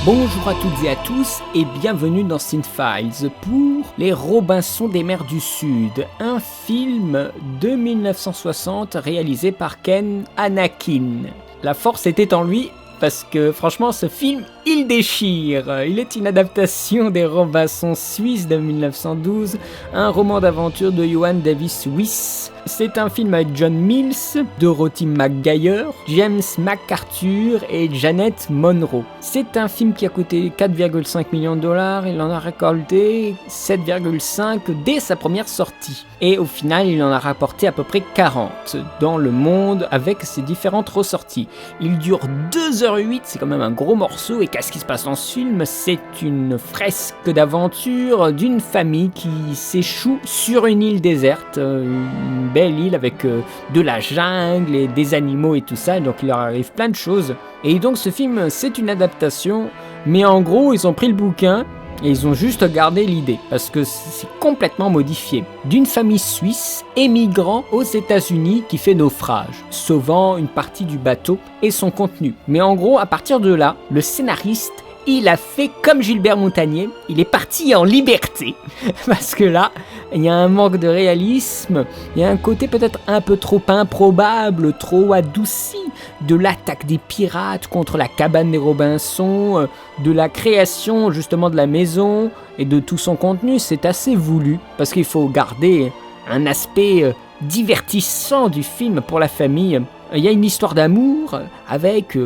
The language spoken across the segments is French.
Bonjour à toutes et à tous et bienvenue dans Cinefiles pour Les Robinsons des mers du Sud, un film de 1960 réalisé par Ken Anakin. La force était en lui parce que franchement ce film il déchire. Il est une adaptation des Robinsons suisses de 1912, un roman d'aventure de Johan Davis Wyss. C'est un film avec John Mills, Dorothy McGuire, James McArthur et Janet Monroe. C'est un film qui a coûté 4,5 millions de dollars, il en a récolté 7,5 dès sa première sortie. Et au final, il en a rapporté à peu près 40 dans le monde avec ses différentes ressorties. Il dure 2h08, c'est quand même un gros morceau. Et qu'est-ce qui se passe dans ce film ? C'est une fresque d'aventure d'une famille qui s'échoue sur une île déserte, une belle île avec de la jungle et des animaux et tout ça, donc il leur arrive plein de choses. Et donc ce film, c'est une adaptation, mais en gros, ils ont pris le bouquin et ils ont juste gardé l'idée, parce que c'est complètement modifié. D'une famille suisse émigrant aux États-Unis qui fait naufrage, sauvant une partie du bateau et son contenu. Mais en gros, à partir de là, le scénariste il a fait comme Gilbert Montagnier, il est parti en liberté. Parce que là, il y a un manque de réalisme, il y a un côté peut-être un peu trop improbable, trop adouci, de l'attaque des pirates contre la cabane des Robinsons, de la création justement de la maison et de tout son contenu. C'est assez voulu, parce qu'il faut garder un aspect divertissant du film pour la famille. Il y a une histoire d'amour avec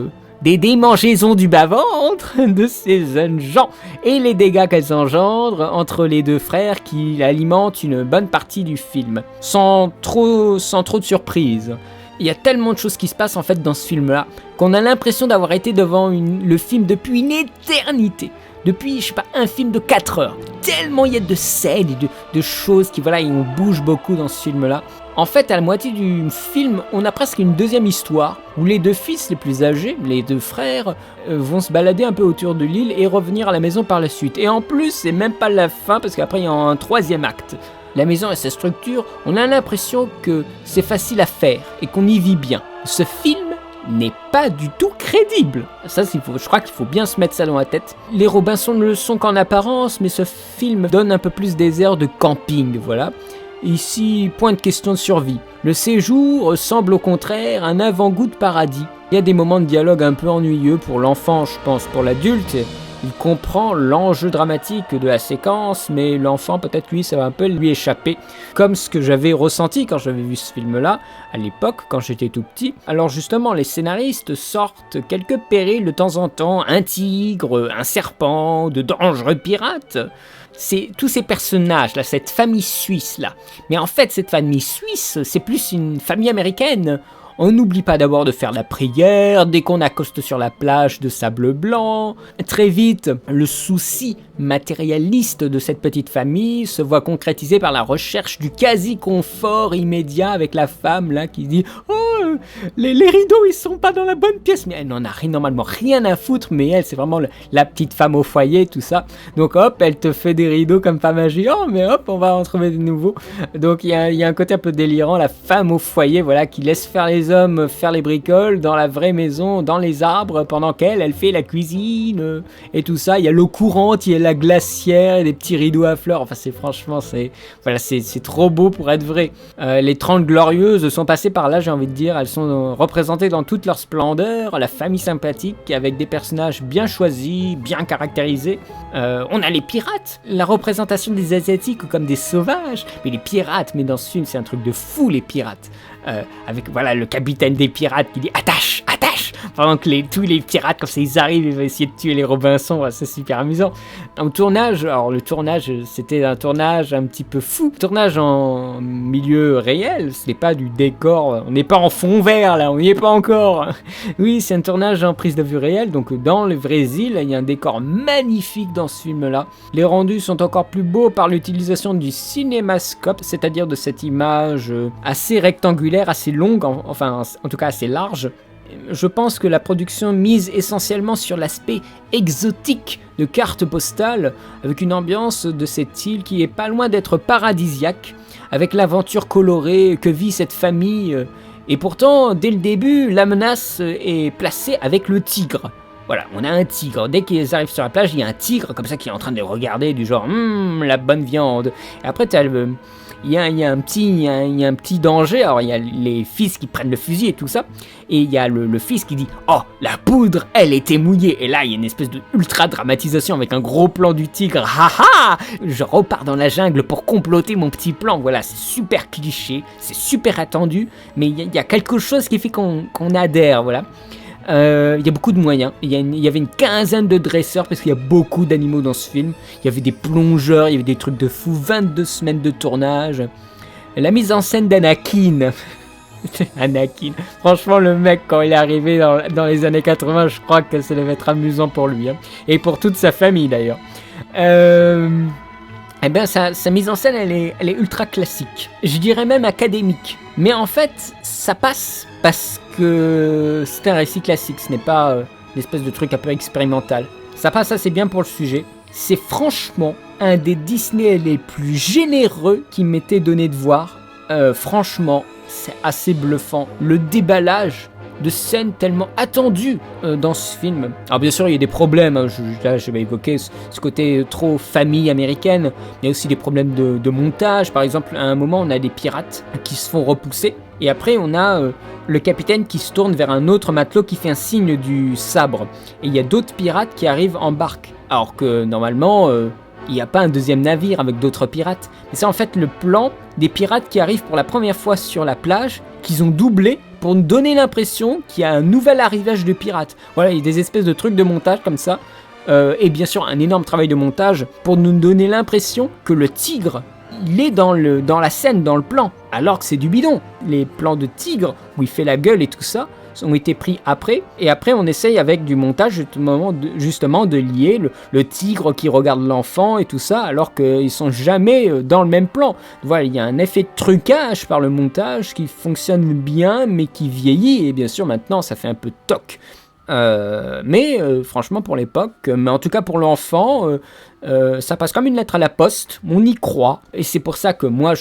des démangeaisons du bas-ventre de ces jeunes gens et les dégâts qu'elles engendrent entre les deux frères qui alimentent une bonne partie du film, sans trop de surprises. Il y a tellement de choses qui se passent en fait dans ce film-là qu'on a l'impression d'avoir été devant le film depuis une éternité. Depuis, je sais pas, un film de 4 heures. Tellement il y a de scènes et de choses qui, voilà, on bouge beaucoup dans ce film-là. En fait, à la moitié du film, on a presque une deuxième histoire où les deux fils les plus âgés, les deux frères, vont se balader un peu autour de l'île et revenir à la maison par la suite. Et en plus, c'est même pas la fin parce qu'après il y a un troisième acte. La maison et sa structure, on a l'impression que c'est facile à faire et qu'on y vit bien. Ce film n'est pas du tout crédible. Ça, je crois qu'il faut bien se mettre ça dans la tête. Les Robinsons ne le sont qu'en apparence, mais ce film donne un peu plus des airs de camping, voilà. Ici, point de question de survie. Le séjour semble au contraire un avant-goût de paradis. Il y a des moments de dialogue un peu ennuyeux pour l'enfant, je pense. Pour l'adulte, il comprend l'enjeu dramatique de la séquence, mais l'enfant, peut-être lui, ça va un peu lui échapper. Comme ce que j'avais ressenti quand j'avais vu ce film-là, à l'époque, quand j'étais tout petit. Alors justement, les scénaristes sortent quelques périls de temps en temps, un tigre, un serpent, de dangereux pirates. C'est tous ces personnages-là, cette famille suisse-là. Mais en fait, cette famille suisse, c'est plus une famille américaine. On n'oublie pas d'abord de faire la prière dès qu'on accoste sur la plage de sable blanc. Très vite, le souci matérialiste de cette petite famille se voit concrétisé par la recherche du quasi-confort immédiat avec la femme là qui dit « Oh, les rideaux ils sont pas dans la bonne pièce !» Mais elle n'en a normalement rien à foutre, mais elle c'est vraiment la petite femme au foyer, tout ça. Donc hop, elle te fait des rideaux comme par magie. Oh mais hop, on va en trouver de nouveaux. Donc il y a un côté un peu délirant, la femme au foyer, voilà, qui laisse faire les hommes faire les bricoles dans la vraie maison, dans les arbres, pendant elle fait la cuisine et tout ça. Il y a l'eau courante, il y a la glacière et des petits rideaux à fleurs. Enfin, c'est trop beau pour être vrai. Les 30 Glorieuses sont passées par là, j'ai envie de dire. Elles sont représentées dans toute leur splendeur. La famille sympathique avec des personnages bien choisis, bien caractérisés. On a les pirates, la représentation des Asiatiques comme des sauvages. Mais les pirates, mais dans ce film, c'est un truc de fou, les pirates. Avec voilà le capitaine des pirates qui dit attache, attache, pendant que tous les pirates comme ça ils arrivent ils vont essayer de tuer les Robinsons. C'est super amusant. Au tournage, alors le tournage c'était un tournage un petit peu fou, tournage en milieu réel, ce n'est pas du décor, on n'est pas en fond vert là, on n'y est pas encore. Oui, c'est un tournage en prise de vue réelle, donc dans les vraies îles il y a un décor magnifique dans ce film là. Les rendus sont encore plus beaux par l'utilisation du cinémascope, c'est-à-dire de cette image assez rectangulaire, assez longue, enfin en tout cas assez large. Je pense que la production mise essentiellement sur l'aspect exotique de cartes postales, avec une ambiance de cette île qui est pas loin d'être paradisiaque, avec l'aventure colorée que vit cette famille. Et pourtant, dès le début, la menace est placée avec le tigre. Voilà, on a un tigre. Dès qu'ils arrivent sur la plage, il y a un tigre comme ça qui est en train de les regarder du genre la bonne viande. Et après il y a un petit danger. Alors il y a les fils qui prennent le fusil et tout ça, et il y a le fils qui dit oh la poudre elle était mouillée, et là il y a une espèce de ultra dramatisation avec un gros plan du tigre. Haha, je repars dans la jungle pour comploter mon petit plan. Voilà, c'est super cliché, c'est super attendu, mais il y a quelque chose qui fait qu'on adhère. Voilà. Il y a beaucoup de moyens. Il y avait une quinzaine de dresseurs parce qu'il y a beaucoup d'animaux dans ce film. Il y avait des plongeurs, il y avait des trucs de fou. 22 semaines de tournage. La mise en scène d'Anakin. Anakin. Franchement, le mec, quand il est arrivé dans les années 80, je crois que ça devait être amusant pour lui. Hein. Et pour toute sa famille d'ailleurs. Eh bien, sa mise en scène, elle est ultra classique. Je dirais même académique. Mais en fait, ça passe parce que c'est un récit classique. Ce n'est pas une espèce de truc un peu expérimental. Ça passe assez bien pour le sujet. C'est franchement un des Disney les plus généreux qui m'était donné de voir. Franchement, c'est assez bluffant. Le déballage de scènes tellement attendues dans ce film. Alors bien sûr, il y a des problèmes. Hein. Là, je vais évoquer ce côté trop famille américaine. Il y a aussi des problèmes de montage. Par exemple, à un moment, on a des pirates qui se font repousser. Et après, on a le capitaine qui se tourne vers un autre matelot qui fait un signe du sabre. Et il y a d'autres pirates qui arrivent en barque. Alors que normalement, il n'y a pas un deuxième navire avec d'autres pirates. Mais c'est en fait le plan des pirates qui arrivent pour la première fois sur la plage, qu'ils ont doublé pour nous donner l'impression qu'il y a un nouvel arrivage de pirates. Voilà, il y a des espèces de trucs de montage comme ça. Et bien sûr, un énorme travail de montage pour nous donner l'impression que le tigre, il est dans la scène, dans le plan. Alors que c'est du bidon. Les plans de tigre, où il fait la gueule et tout ça, ont été pris après. Et après, on essaye avec du montage, justement, de lier le tigre qui regarde l'enfant et tout ça, alors qu'ils sont jamais dans le même plan. Voilà, il y a un effet de trucage par le montage qui fonctionne bien, mais qui vieillit. Et bien sûr, maintenant, ça fait un peu toc. Mais franchement, pour l'époque, mais en tout cas pour l'enfant, ça passe comme une lettre à la poste. On y croit. Et c'est pour ça que moi,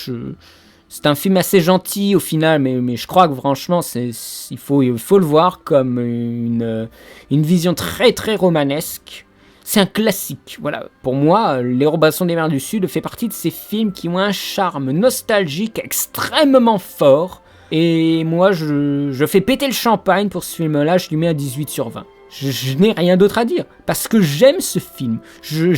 c'est un film assez gentil au final, mais je crois que franchement, il faut le voir comme une vision très très romanesque. C'est un classique. Voilà. Pour moi, Les Robinson des Mers du Sud fait partie de ces films qui ont un charme nostalgique extrêmement fort. Et moi, je fais péter le champagne pour ce film-là, je lui mets un 18 sur 20. Je n'ai rien d'autre à dire, parce que j'aime ce film. Je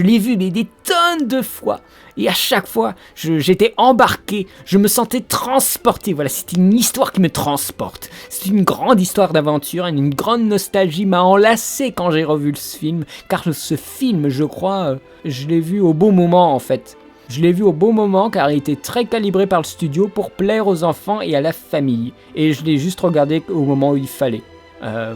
l'ai vu des tonnes de fois. Et à chaque fois, j'étais embarqué, je me sentais transporté. Voilà, c'est une histoire qui me transporte. C'est une grande histoire d'aventure, une grande nostalgie m'a enlacé quand j'ai revu ce film. Car ce film, je crois, je l'ai vu au bon moment en fait. Je l'ai vu au bon moment car il était très calibré par le studio pour plaire aux enfants et à la famille. Et je l'ai juste regardé au moment où il fallait.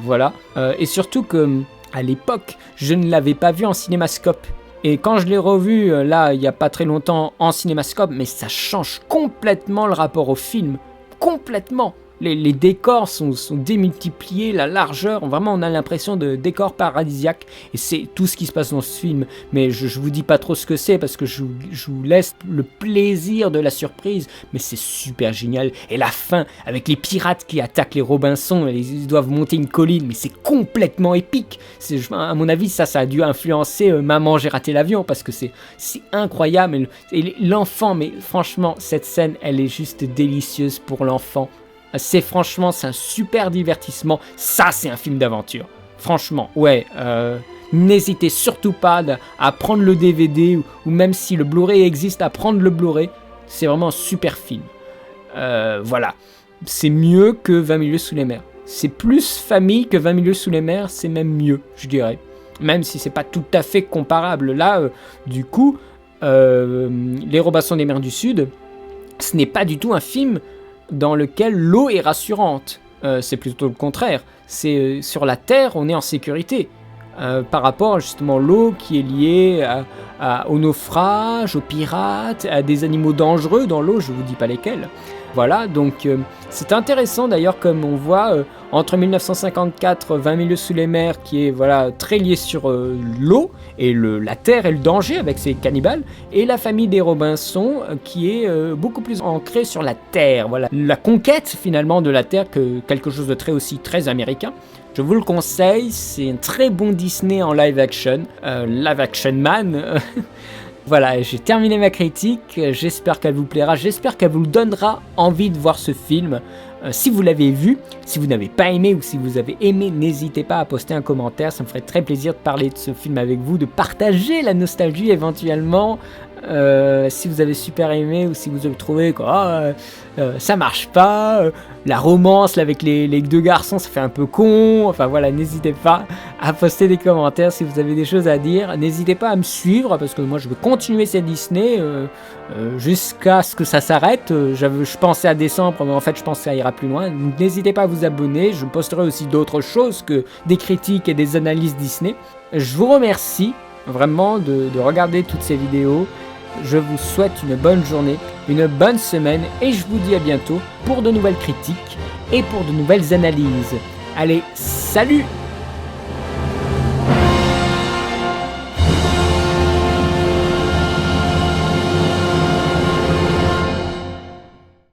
Voilà. Et surtout que à l'époque, je ne l'avais pas vu en cinémascope. Et quand je l'ai revu, là, il n'y a pas très longtemps, en cinémascope, mais ça change complètement le rapport au film. Complètement. Les décors sont démultipliés, la largeur, vraiment on a l'impression de décors paradisiaques. Et c'est tout ce qui se passe dans ce film. Mais je vous dis pas trop ce que c'est parce que je vous laisse le plaisir de la surprise. Mais c'est super génial. Et la fin, avec les pirates qui attaquent les Robinson, ils doivent monter une colline, mais c'est complètement épique. À mon avis, ça a dû influencer Maman, j'ai raté l'avion parce que c'est incroyable. Et l'enfant, mais franchement, cette scène, elle est juste délicieuse pour l'enfant. C'est un super divertissement. Ça, c'est un film d'aventure. Franchement, ouais. N'hésitez surtout pas à prendre le DVD ou même si le Blu-ray existe, à prendre le Blu-ray. C'est vraiment un super film. Voilà. C'est mieux que 20 milieux sous les mers. C'est plus famille que 20 milieux sous les mers. C'est même mieux, je dirais. Même si c'est pas tout à fait comparable. Là, du coup, Les Robinson des Mers du Sud, ce n'est pas du tout un film dans lequel l'eau est rassurante. C'est plutôt le contraire. C'est sur la terre, on est en sécurité. Par rapport justement à l'eau qui est liée au naufrage, aux pirates, à des animaux dangereux dans l'eau, je vous dis pas lesquels. Voilà, donc c'est intéressant d'ailleurs comme on voit entre 1954, 20 milieux sous les mers qui est voilà très lié sur l'eau et la terre et le danger avec ses cannibales, et la famille des Robinson qui est beaucoup plus ancrée sur la terre, voilà, la conquête finalement de la terre que quelque chose de très américain. Je vous le conseille, c'est un très bon Disney en live action man. Voilà, j'ai terminé ma critique, j'espère qu'elle vous plaira, j'espère qu'elle vous donnera envie de voir ce film. Si vous l'avez vu, si vous n'avez pas aimé ou si vous avez aimé, n'hésitez pas à poster un commentaire, ça me ferait très plaisir de parler de ce film avec vous, de partager la nostalgie éventuellement. Si vous avez super aimé ou si vous avez trouvé que ça marche pas, la romance là, avec les deux garçons ça fait un peu con, enfin voilà, n'hésitez pas à poster des commentaires si vous avez des choses à dire, n'hésitez pas à me suivre parce que moi je veux continuer cette Disney jusqu'à ce que ça s'arrête. Je pensais à décembre mais en fait je pense que ça ira plus loin, donc n'hésitez pas à vous abonner, je posterai aussi d'autres choses que des critiques et des analyses Disney. Je vous remercie vraiment de regarder toutes ces vidéos. Je vous souhaite une bonne journée, une bonne semaine et je vous dis à bientôt pour de nouvelles critiques et pour de nouvelles analyses. Allez, salut!